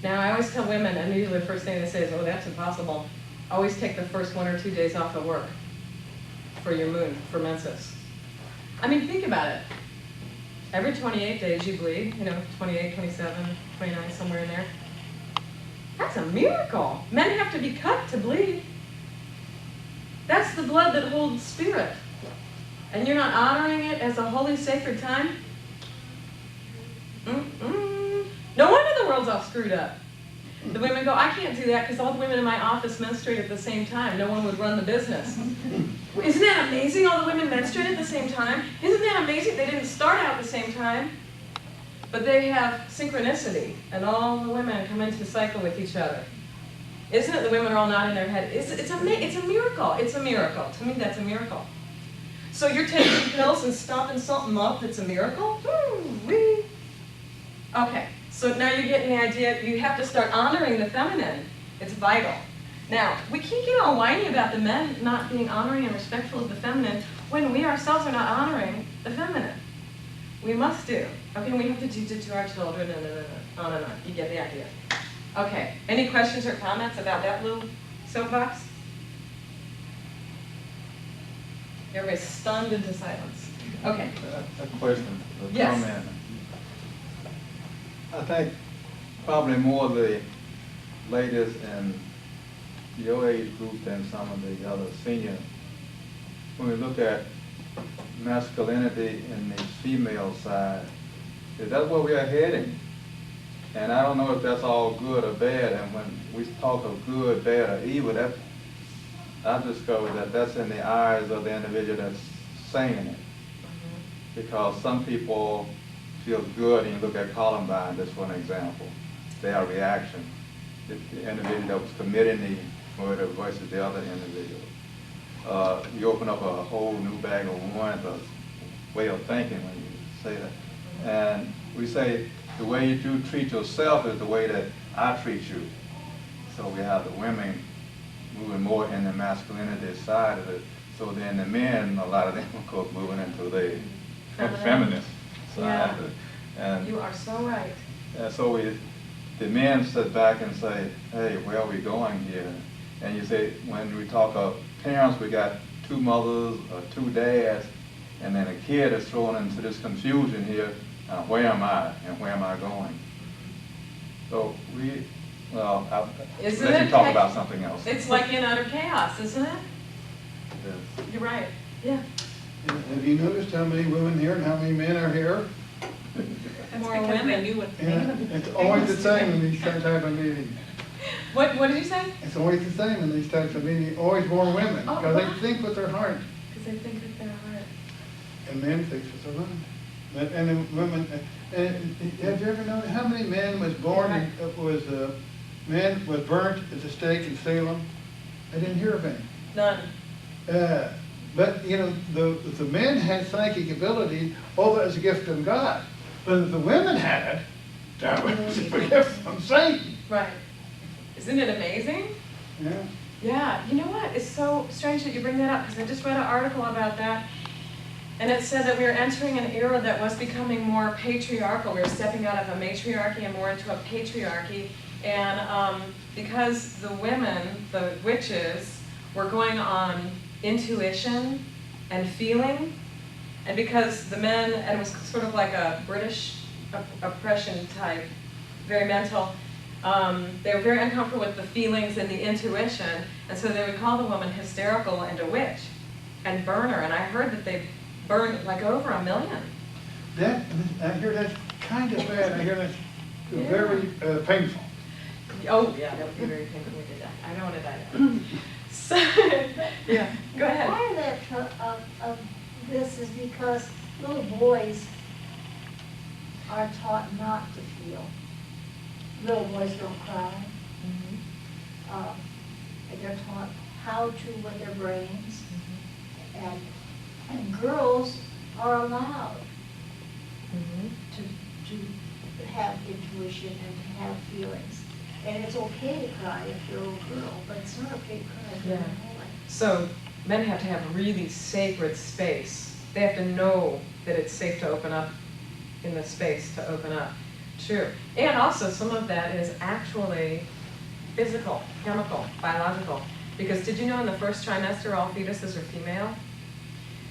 Now, I always tell women, and usually the first thing they say is, oh, that's impossible. Always take the first 1 or 2 days off of work for your moon, for menses. I mean, think about it. Every 28 days you bleed, 28, 27, 29, somewhere in there. That's a miracle. Men have to be cut to bleed. That's the blood that holds spirit. And you're not honoring it as a holy, sacred time? No wonder the world's all screwed up. The women go, I can't do that because all the women in my office menstruate at the same time. No one would run the business. Isn't that amazing? All the women menstruate at the same time. Isn't that amazing? They didn't start out at the same time. But they have synchronicity, and all the women come into cycle with each other. Isn't it? The women are all nodding their head. It's a miracle. It's a miracle. To me, that's a miracle. So you're taking pills and stopping something up that's a miracle? Woo-wee. Okay, so now you're getting the idea. You have to start honoring the feminine. It's vital. Now, we can't get all whiny about the men not being honoring and respectful of the feminine when we ourselves are not honoring the feminine. We must do. Okay, we have to teach it to our children, and on and on. You get the idea. Okay, any questions or comments about that little soapbox? Everybody's stunned into silence. Okay. A question, a yes. comment. I think probably more the ladies in your age group than some of the other senior. When we look at masculinity in the female side, that's where we are heading. And I don't know if that's all good or bad. And when we talk of good, bad, or evil, that I've discovered that that's in the eyes of the individual that's saying it. Because some people feel good, and you look at Columbine, just for an example, their reaction. The individual that was committing the murder versus the other individual. You open up a whole new bag of worms, a way of thinking when you say that. And we say the way you treat yourself is the way that I treat you. So we have the women moving more in the masculinity side of it. So then the men, a lot of them, of course, moving into the feminist side. Yeah. And you are so right. And so the men sit back and say, hey, where are we going here? And you say, when we talk of parents, we got 2 mothers or 2 dads, and then a kid is thrown into this confusion here. Where am I, and where am I going? So I'll let you talk about something else. It's like in utter chaos, isn't it? Yes. You're right. Yeah. Have you noticed how many women here and how many men are here? More women. It's always the same in these type of meetings. What did you say? It's always the same in these types of meetings. Always more women, because they think with their heart. Because they think with their heart. And men think with their mind. And then women. Have you ever noticed how many men was born? Men was burnt at the stake in Salem? I didn't hear of any. None. But the men had psychic ability. All that was a gift from God. But if the women had it, that was a gift from Satan. Right. Isn't it amazing? Yeah. Yeah. You know what? It's so strange that you bring that up, because I just read an article about that, and it said that we were entering an era that was becoming more patriarchal. We were stepping out of a matriarchy and more into a patriarchy, and because the women, the witches, were going on intuition and feeling, and because the men, and it was sort of like a British oppression type, very mental, they were very uncomfortable with the feelings and the intuition, and so they would call the woman hysterical and a witch and burn her. And I heard that they burned like over 1 million. I hear that's kind of bad. I hear that's very painful. Oh yeah, that would be very painful when we did that. I don't want to die now. So, yeah, go ahead. Part of this is because little boys are taught not to feel. Little boys don't cry. And they're taught how to with their brains. And girls are allowed to have intuition and to have feelings. And it's okay to cry if you're a little girl, but it's not okay to cry if you're a boy. So men have to have really sacred space. They have to know that it's safe to open up in the space to open up. True. And also some of that is actually physical, chemical, biological. Because did you know in the first trimester all fetuses are female?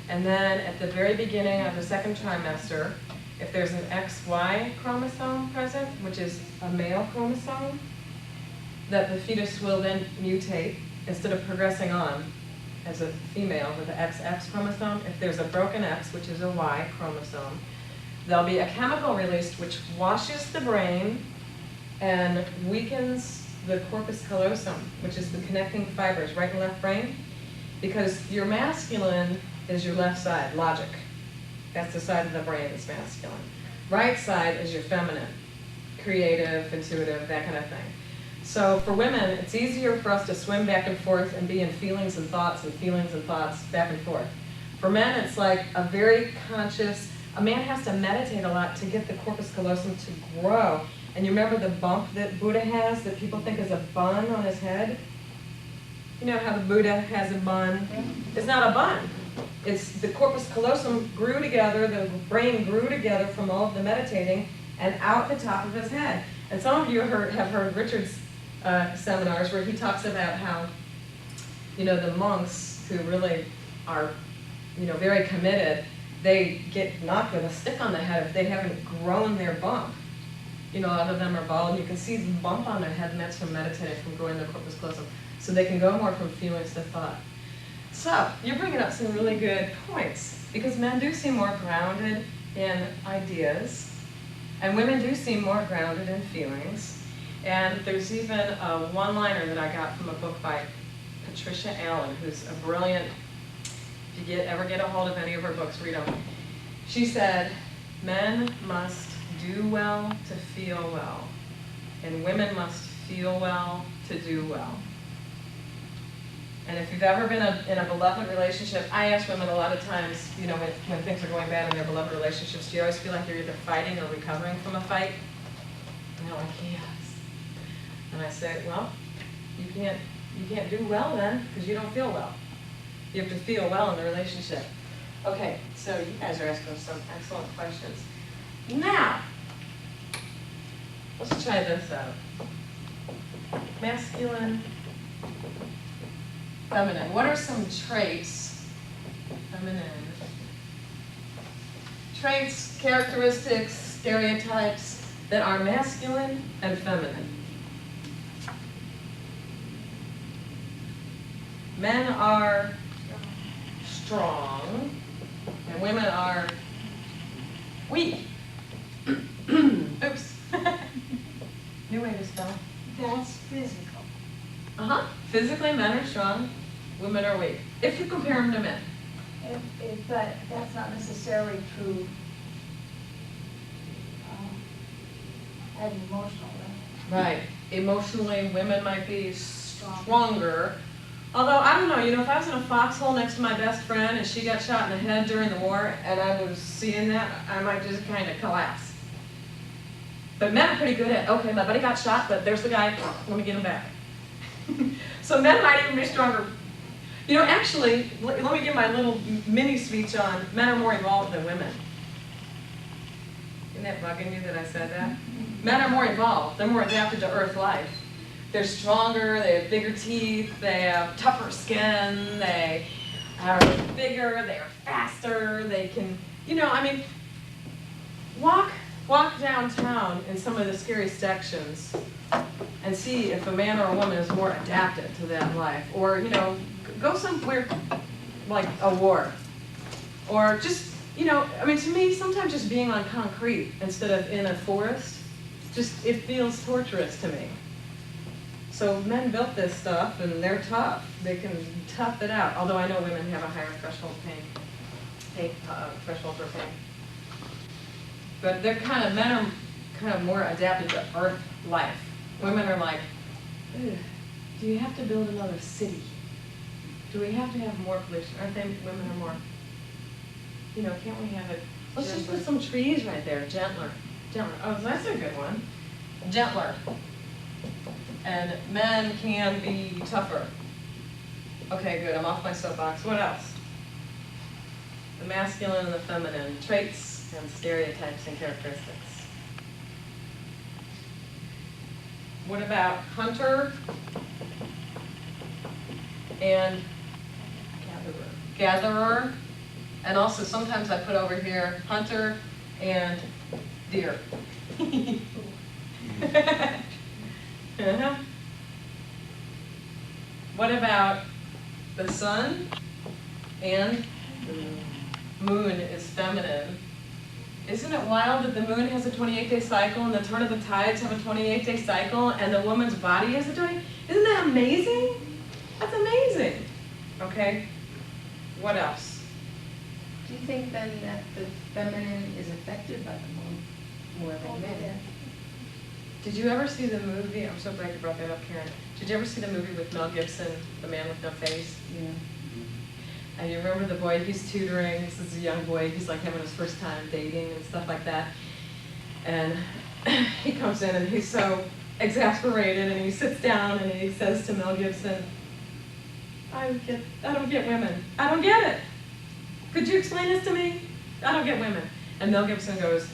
And then at the very beginning of the second trimester, if there's an XY chromosome present, which is a male chromosome, that the fetus will then mutate instead of progressing on as a female with the XX chromosome. If there's a broken X, which is a Y chromosome, there'll be a chemical released which washes the brain and weakens the corpus callosum, which is the connecting fibers, right and left brain, because your masculine is your left side, logic. That's the side of the brain that's masculine. Right side is your feminine, creative, intuitive, that kind of thing. So for women, it's easier for us to swim back and forth and be in feelings and thoughts back and forth. For men, it's like a very conscious, a man has to meditate a lot to get the corpus callosum to grow. And you remember the bump that Buddha has that people think is a bun on his head? You know how the Buddha has a bun? It's not a bun. It's the corpus callosum grew together, the brain grew together from all of the meditating and out the top of his head. And some of you have heard Richard's seminars where he talks about how, the monks who really are, very committed, they get knocked with a stick on the head if they haven't grown their bump. A lot of them are bald, and you can see the bump on their head, and that's from meditating, from growing their corpus callosum. So they can go more from feelings to thought. So, you're bringing up some really good points, because men do seem more grounded in ideas, and women do seem more grounded in feelings. And there's even a one-liner that I got from a book by Patricia Allen, who's a brilliant, if you ever get a hold of any of her books, read them. She said, men must do well to feel well, and women must feel well to do well. And if you've ever been in a beloved relationship, I ask women a lot of times, when things are going bad in their beloved relationships, do you always feel like you're either fighting or recovering from a fight? And they're like, yes. And I say, well, you can't do well then, because you don't feel well. You have to feel well in the relationship. Okay, so you guys are asking some excellent questions. Now, let's try this out. Masculine, feminine. What are some traits, feminine, traits, characteristics, stereotypes that are masculine and feminine? Men are strong, and women are weak. Oops. New way to spell. That's physical. Physically, men are strong, women are weak. If you compare them to men. But that's not necessarily true at emotional level. Right. Emotionally, women might be stronger. Although, I don't know, if I was in a foxhole next to my best friend and she got shot in the head during the war and I was seeing that, I might just kind of collapse. But men are pretty good at, okay, my buddy got shot, but there's the guy, let me get him back. So men might even be stronger. Actually, let me give my little mini speech on men are more evolved than women. Isn't that bugging you that I said that? Men are more evolved. They're more adapted to Earth life. They're stronger, they have bigger teeth, they have tougher skin, they are bigger, they are faster, they can, walk downtown in some of the scary sections and see if a man or a woman is more adapted to that life. Or, go somewhere like a war. Or just, to me, sometimes just being on concrete instead of in a forest, it feels torturous to me. So men built this stuff, and they're tough. They can tough it out. Although I know women have a higher threshold threshold for pain. But men are kind of more adapted to Earth life. Women are like, do you have to build another city? Do we have to have more pollution? Women are more, can't we have it? Let's just put some trees right there, gentler. Oh, that's a good one. Gentler. And men can be tougher. Okay, good, I'm off my soapbox. What else? The masculine and the feminine, traits and stereotypes and characteristics. What about hunter and gatherer? And also sometimes I put over here hunter and deer. Uh-huh. What about the sun and moon is feminine? Isn't it wild that the moon has a 28-day cycle and the turn of the tides have a 28-day cycle and the woman's body has a 20? Isn't that amazing? That's amazing. Okay, what else? Do you think then that the feminine is affected by the moon more than men? Did you ever see the movie, I'm so glad you brought that up, Karen. Did you ever see the movie with Mel Gibson, The Man with No Face? Yeah. And you remember the boy he's tutoring, this is a young boy, he's like having his first time dating and stuff like that. And he comes in and he's so exasperated and he sits down and he says to Mel Gibson, I don't get women. I don't get it. Could you explain this to me? I don't get women. And Mel Gibson goes,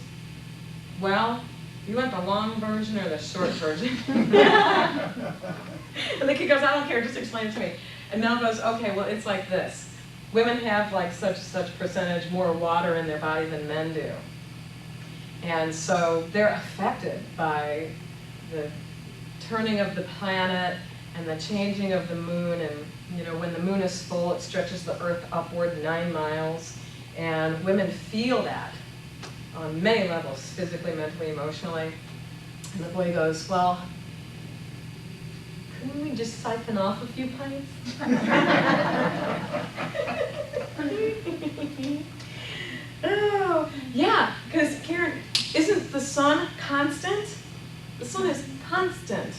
well, you want the long version or the short version? And the kid goes, I don't care, just explain it to me. And Mel goes, okay, well, it's like this. Women have like such percentage more water in their body than men do. And so they're affected by the turning of the planet and the changing of the moon. And you know, when the moon is full, it stretches the earth upward 9 miles. And women feel that on many levels, physically, mentally, emotionally. And the boy goes, well, couldn't we just siphon off a few pints? Oh, yeah, because Karen, isn't the sun constant? The sun is constant.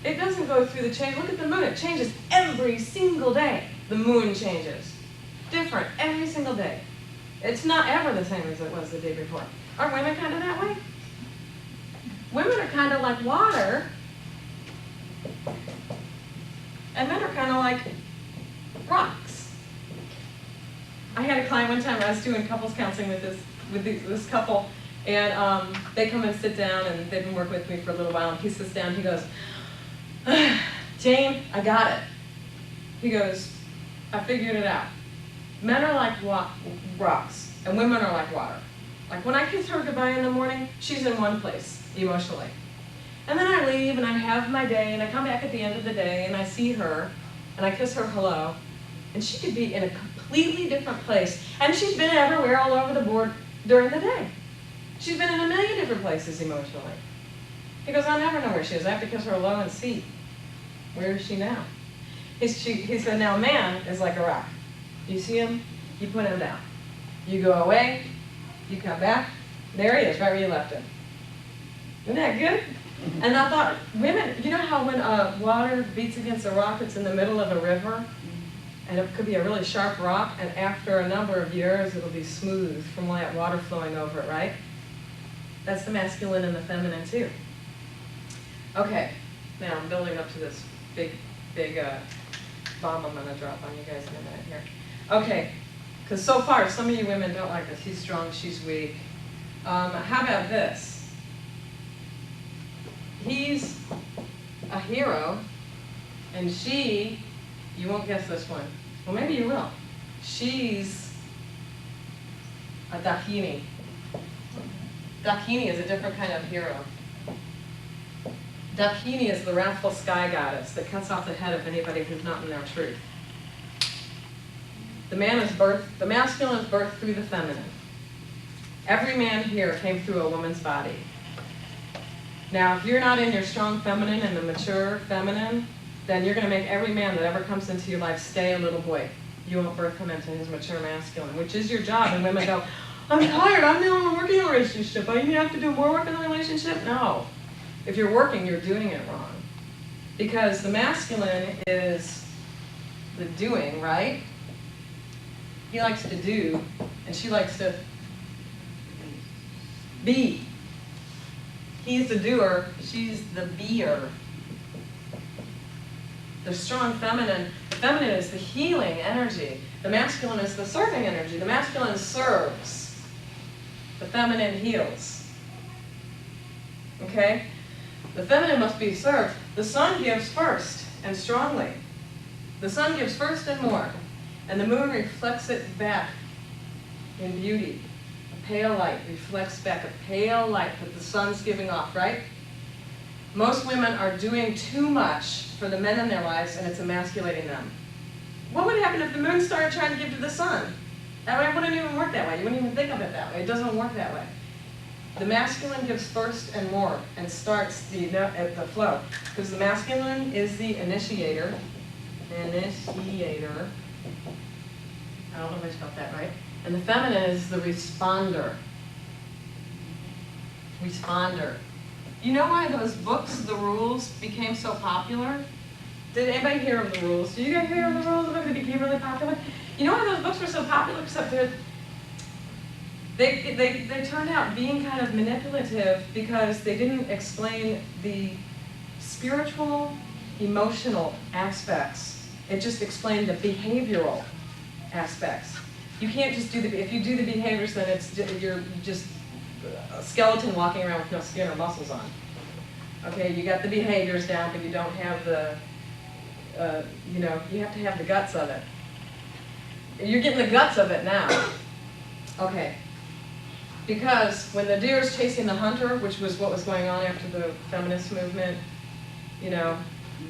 It doesn't go through the change. Look at the moon, it changes every single day. The moon changes. Different every single day. It's not ever the same as it was the day before. Aren't women kind of that way? Women are kind of like water, and men are kind of like rocks. I had a client one time, I was doing couples counseling with this couple, and they come and sit down, and they've been working with me for a little while, and he sits down, he goes, Jane, I got it. He goes, I figured it out. Men are like rocks, and women are like water. Like when I kiss her goodbye in the morning, she's in one place, emotionally. And then I leave, and I have my day, and I come back at the end of the day, and I see her, and I kiss her hello, and she could be in a completely different place. And she's been everywhere, all over the board during the day. She's been in a million different places emotionally. He goes, I never know where she is. I have to kiss her hello and see. Where is she now? He said, now a man is like a rock. You see him, you put him down. You go away, you come back, there he is, right where you left him. Isn't that good? And I thought, women, you know how when water beats against a rock, it's in the middle of a river? And it could be a really sharp rock, and after a number of years, it'll be smooth from all that water flowing over it, right? That's the masculine and the feminine, too. Okay, now I'm building up to this big bomb I'm going to drop on you guys in a minute here. Okay, because so far, some of you women don't like this. He's strong, she's weak. How about this? He's a hero, and she, you won't guess this one. Well, maybe you will. She's a Dakini. Dakini is a different kind of hero. Dakini is the wrathful sky goddess that cuts off the head of anybody who's not in their truth. The masculine is birthed through the feminine. Every man here came through a woman's body. Now, if you're not in your strong feminine and the mature feminine, then you're going to make every man that ever comes into your life stay a little boy. You won't birth him into his mature masculine, which is your job. And women go, I'm tired, I'm the only one working in a relationship. I have to do more work in the relationship? No. If you're working, you're doing it wrong. Because the masculine is the doing, right? He likes to do, and she likes to be. He's the doer, she's the beer. The strong feminine, the feminine is the healing energy. The masculine is the serving energy. The masculine serves. The feminine heals. Okay? The feminine must be served. The sun gives first and strongly. The sun gives first and more. And the moon reflects it back in beauty. A pale light reflects back a pale light that the sun's giving off, right? Most women are doing too much for the men in their lives, and it's emasculating them. What would happen if the moon started trying to give to the sun? That wouldn't even work that way. You wouldn't even think of it that way. It doesn't work that way. The masculine gives first and more and starts at the flow. Because the masculine is the initiator. Initiator. I don't know if I spelled that right. And the feminine is the responder. Responder. You know why those books, The Rules, became so popular? Did anybody hear of The Rules? Did you guys hear of The Rules? They became really popular? You know why those books were so popular? Except that they turned out being kind of manipulative because they didn't explain the spiritual, emotional aspects. It just explained the behavioral aspects. You can't just do if you do the behaviors, then you're just a skeleton walking around with no skin or muscles on. Okay, you got the behaviors down, but you don't have the, you have to have the guts of it. You're getting the guts of it now. Okay. Because when the deer is chasing the hunter, which was what was going on after the feminist movement,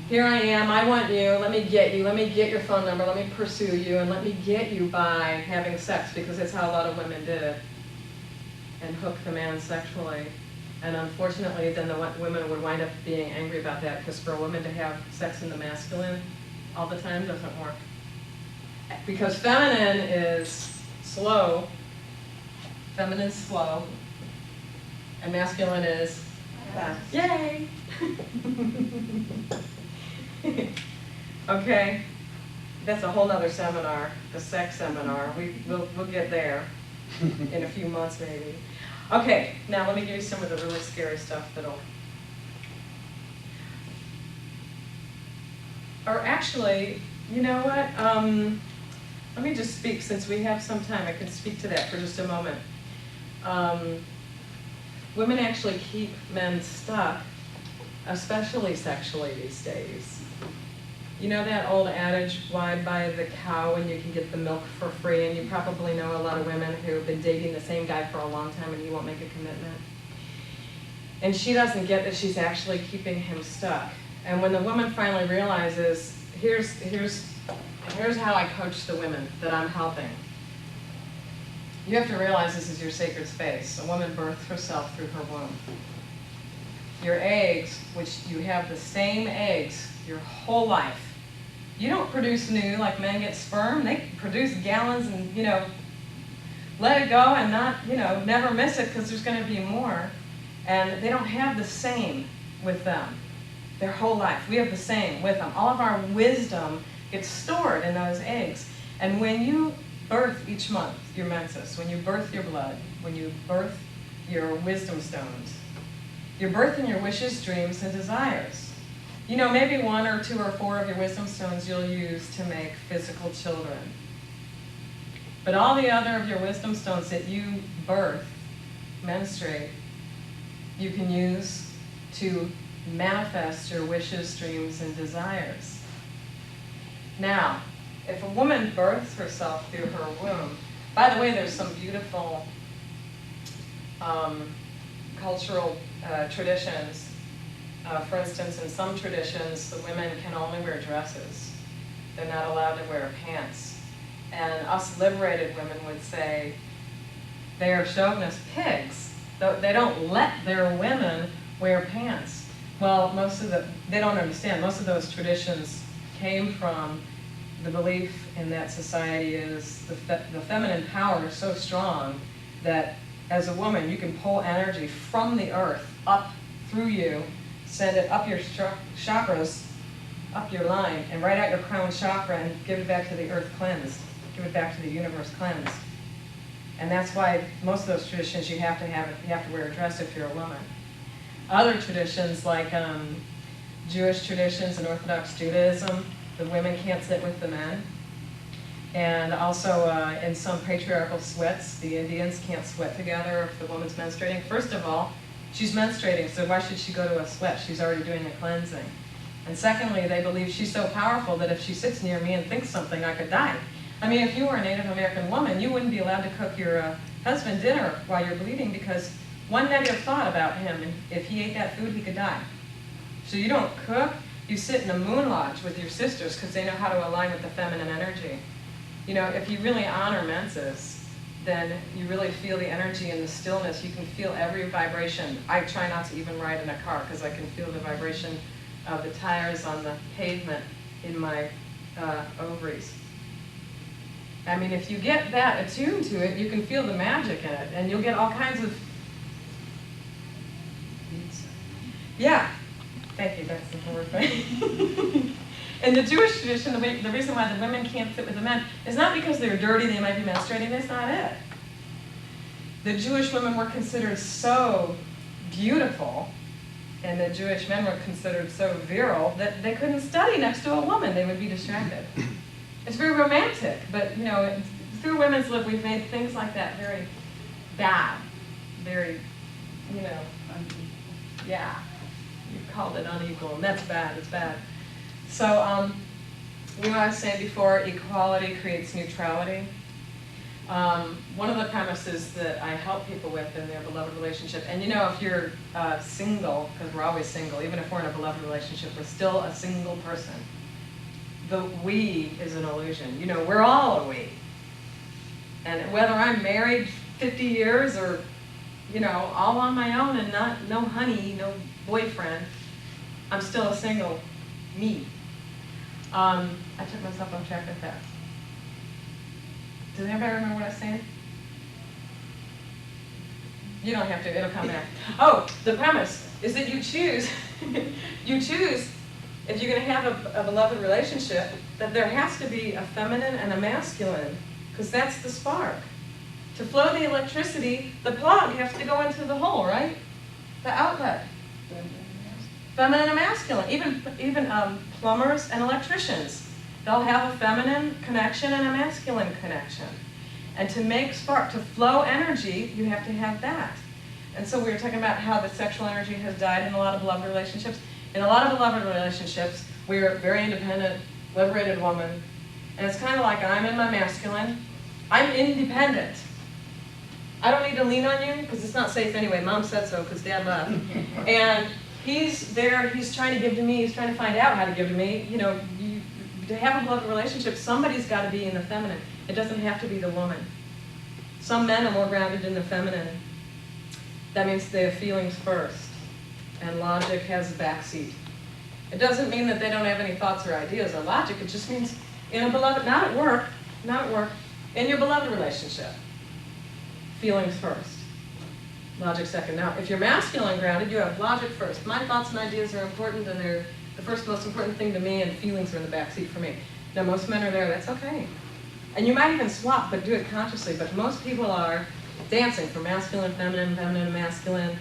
here I am, I want you, let me get your phone number, let me pursue you, and let me get you by having sex, because that's how a lot of women did it, and hook the man sexually. And unfortunately, then the women would wind up being angry about that, because for a woman to have sex in the masculine all the time doesn't work. Because feminine is slow, feminine is slow, and masculine is fast. Yay! Okay, that's a whole nother seminar, the sex seminar. We'll get there in a few months maybe. Okay, now let me give you some of the really scary stuff or actually, you know what? Let me just speak, since we have some time, I can speak to that for just a moment. Women actually keep men stuck, especially sexually these days. You know that old adage, why buy the cow when you can get the milk for free? And you probably know a lot of women who have been dating the same guy for a long time and he won't make a commitment. And she doesn't get that she's actually keeping him stuck. And when the woman finally realizes, here's how I coach the women that I'm helping. You have to realize this is your sacred space. A woman births herself through her womb. Your eggs, which you have the same eggs your whole life. You don't produce new like men get sperm. They produce gallons and, let it go and not, never miss it because there's going to be more. And they don't have the same with them their whole life. We have the same with them. All of our wisdom gets stored in those eggs. And when you birth each month your menses, when you birth your blood, when you birth your wisdom stones, you're birthing your wishes, dreams, and desires. Maybe 1 or 2 or 4 of your wisdom stones you'll use to make physical children. But all the other of your wisdom stones that you birth, menstruate, you can use to manifest your wishes, dreams, and desires. Now, if a woman births herself through her womb, by the way, there's some beautiful cultural traditions. For instance, in some traditions, the women can only wear dresses. They're not allowed to wear pants. And us liberated women would say, they are chauvinist pigs. They don't let their women wear pants. Well, they don't understand. Most of those traditions came from the belief in that society is the feminine power is so strong that as a woman, you can pull energy from the earth up through you, send it up your chakras, up your line, and right out your crown chakra and give it back to the earth cleansed, give it back to the universe cleansed. And that's why most of those traditions you have to wear a dress if you're a woman. Other traditions like Jewish traditions and Orthodox Judaism, the women can't sit with the men. And also in some patriarchal sweats, the Indians can't sweat together if the woman's menstruating. First of all, She's menstruating, so why should she go to a sweat? She's already doing the cleansing. And secondly, they believe she's so powerful that if she sits near me and thinks something, I could die. I mean, if you were a Native American woman, you wouldn't be allowed to cook your husband dinner while you're bleeding, because one negative thought about him, and if he ate that food, he could die. So you don't cook, you sit in a moon lodge with your sisters because they know how to align with the feminine energy. You know, if you really honor menses, then you really feel the energy and the stillness. You can feel every vibration. I try not to even ride in a car because I can feel the vibration of the tires on the pavement in my ovaries. I mean, if you get that attuned to it, you can feel the magic in it, and you'll get all kinds of... Yeah, thank you, that's the word, right? In the Jewish tradition, the reason why the women can't sit with the men is not because they're dirty, they might be menstruating, that's not it. The Jewish women were considered so beautiful, and the Jewish men were considered so virile, that they couldn't study next to a woman, they would be distracted. It's very romantic, but you know, through women's lib, we've made things like that very bad, very, you know, yeah, you called it unequal, and that's bad, it's bad. So, you know, I was saying before, equality creates neutrality. One of the premises that I help people with in their beloved relationship, and you know, if you're single, because we're always single, even if we're in a beloved relationship, we're still a single person. The we is an illusion. You know, we're all a we. And whether I'm married 50 years or, you know, all on my own and no honey, no boyfriend, I'm still a single me. I took myself off track with that. Does anybody remember what I was saying? You don't have to, it'll come back. Oh, the premise is that you choose, if you're going to have a beloved relationship, that there has to be a feminine and a masculine, because that's the spark. To flow the electricity, the plug has to go into the hole, right? The outlet. Feminine and masculine. Even plumbers and electricians, they'll have a feminine connection and a masculine connection. And to make spark, to flow energy, you have to have that. And so we were talking about how the sexual energy has died in a lot of beloved relationships. In a lot of beloved relationships, we're a very independent, liberated woman. And it's kind of like I'm in my masculine. I'm independent. I don't need to lean on you because it's not safe anyway. Mom said so because Dad left. And he's there, he's trying to give to me, he's trying to find out how to give to me. You know, to have a beloved relationship, somebody's got to be in the feminine. It doesn't have to be the woman. Some men are more grounded in the feminine. That means they have feelings first, and logic has a backseat. It doesn't mean that they don't have any thoughts or ideas or logic. It just means in a beloved, not at work, in your beloved relationship, feelings first, logic second. Now, if you're masculine grounded, you have logic first. My thoughts and ideas are important, and they're the first most important thing to me, and feelings are in the backseat for me. Now, most men are there, that's okay. And you might even swap, but do it consciously. But most people are dancing from masculine, feminine, feminine to masculine.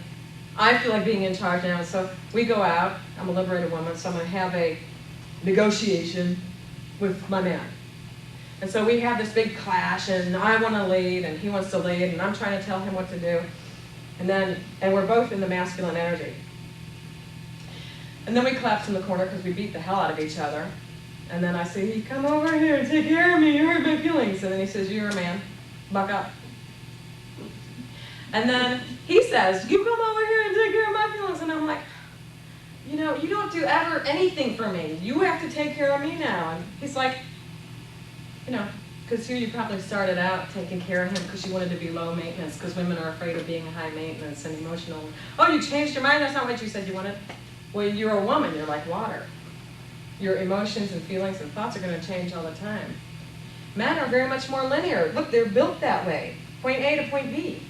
I feel like being in charge now, so we go out. I'm a liberated woman, so I'm going to have a negotiation with my man. And so we have this big clash, and I want to lead, and he wants to lead, and I'm trying to tell him what to do. And we're both in the masculine energy. And then we collapse in the corner because we beat the hell out of each other. And then I say, hey, come over here and take care of me, you hurt my feelings. And then he says, you're a man, buck up. And then he says, you come over here and take care of my feelings. And I'm like, you know, you don't do ever anything for me. You have to take care of me now. And he's like, you know, because here you probably started out taking care of him because you wanted to be low maintenance, because women are afraid of being high maintenance and emotional. Oh, you changed your mind? That's not what you said you wanted. Well, you're a woman. You're like water. Your emotions and feelings and thoughts are going to change all the time. Men are very much more linear. Look, they're built that way. Point A to point B.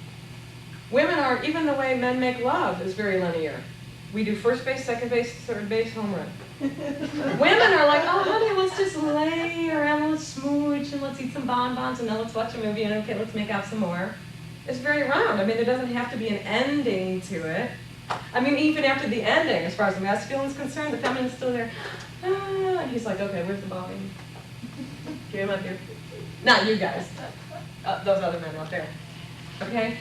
Women are, even the way men make love is very linear. We do first base, second base, third base, home run. Women are like, oh, honey, let's just lay around, let's smooch, and let's eat some bonbons, and then let's watch a movie, and okay, let's make out some more. It's very round. I mean, there doesn't have to be an ending to it. I mean, even after the ending, as far as the masculine is concerned, the feminine's still there. Ah, and he's like, okay, where's the ball game? Get him up here. Not you guys. Those other men out there. Okay?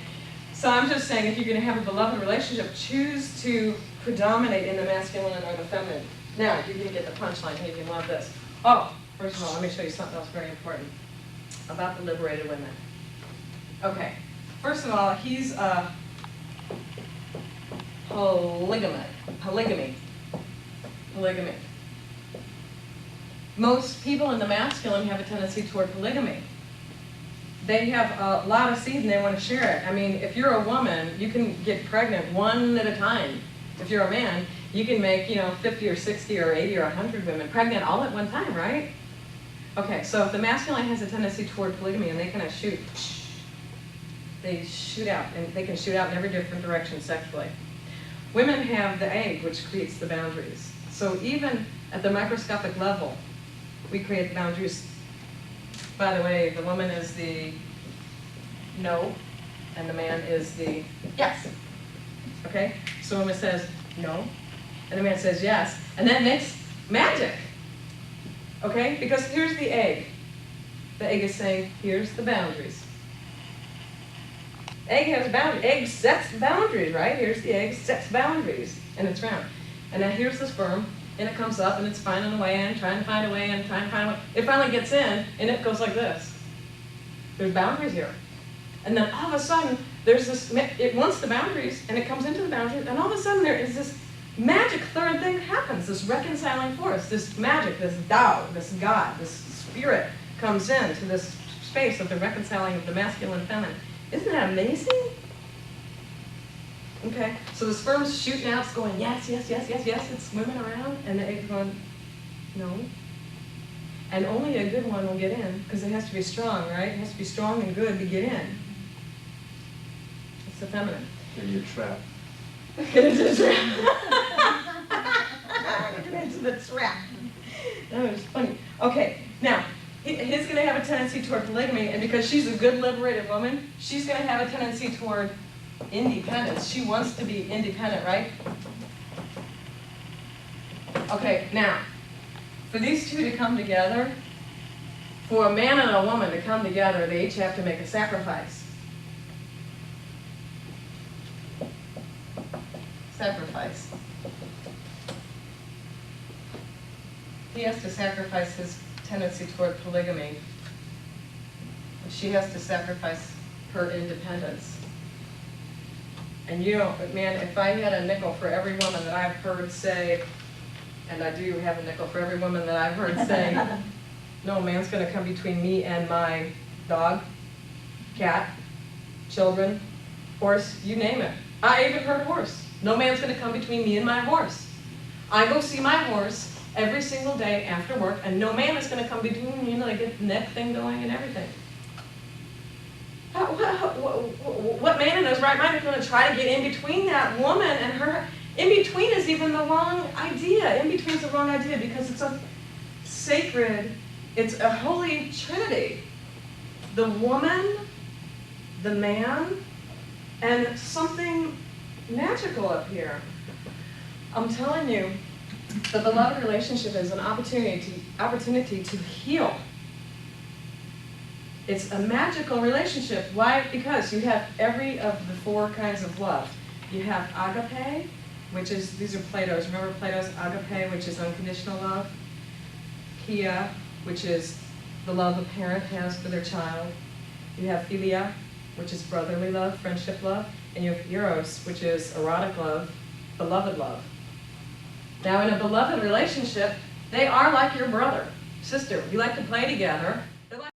So I'm just saying, if you're going to have a beloved relationship, choose to predominate in the masculine or the feminine. Now, you're going to get the punchline here. You love this. Oh, first of all, let me show you something else very important about the liberated women. Okay, first of all, he's polygamy. Most people in the masculine have a tendency toward polygamy. They have a lot of seed and they want to share it. I mean, if you're a woman, you can get pregnant one at a time. If you're a man, you can make, 50 or 60 or 80 or 100 women pregnant all at one time, right? Okay, so if the masculine has a tendency toward polygamy and they kind of shoot, they shoot out, and they can shoot out in every different direction sexually. Women have the egg, which creates the boundaries. So even at the microscopic level, we create boundaries. By the way, the woman is the no, and the man is the yes. Okay? So a woman says no, and the man says yes, and that makes magic. Okay? Because here's the egg. The egg is saying, here's the boundaries. Egg has boundaries. Egg sets boundaries, right? Here's the egg, sets boundaries, and it's round. And then here's the sperm, and it comes up, and it's finding a way in, trying to find a way in, trying to find a way. It finally gets in, and it goes like this. There's boundaries here. And then all of a sudden, there's this, it wants the boundaries, and it comes into the boundaries, and all of a sudden there is this magic third thing that happens, this reconciling force, this magic, this Tao, this God, this spirit comes into this space of the reconciling of the masculine and feminine. Isn't that amazing? Okay, so the sperm's shooting out, it's going, yes, yes, yes, yes, yes, it's moving around, and the egg's going, no. And only a good one will get in, because it has to be strong, right? It has to be strong and good to get in. It's the feminine. Then you're trapped. Get into the trap. Get into the trap. That was funny. Okay, now, he's going to have a tendency toward polygamy, and because she's a good liberated woman, she's going to have a tendency toward independence. She wants to be independent, right? Okay, now, for these two to come together, for a man and a woman to come together, they each have to make a sacrifice. Sacrifice. He has to sacrifice his tendency toward polygamy. She has to sacrifice her independence. And man, if I had a nickel for every woman that I've heard say, and I do have a nickel for every woman that I've heard say, no man's going to come between me and my dog, cat, children, horse, you name it. I even heard horse. No man's going to come between me and my horse. I go see my horse every single day after work, and no man is going to come between me, I get the neck thing going and everything. What man in his right mind is going to try to get in between that woman and her? In between is even the wrong idea. In between is the wrong idea because it's a sacred, it's a holy trinity. The woman, the man, and something magical up here. I'm telling you, the beloved relationship is an opportunity to heal. It's a magical relationship. Why? Because you have every of the four kinds of love. You have agape, which is, these are Plato's. Remember Plato's agape, which is unconditional love? Pia, which is the love a parent has for their child. You have philia, which is brotherly love, friendship love. And you have eros, which is erotic love, beloved love. Now in a beloved relationship, they are like your brother, sister. You like to play together.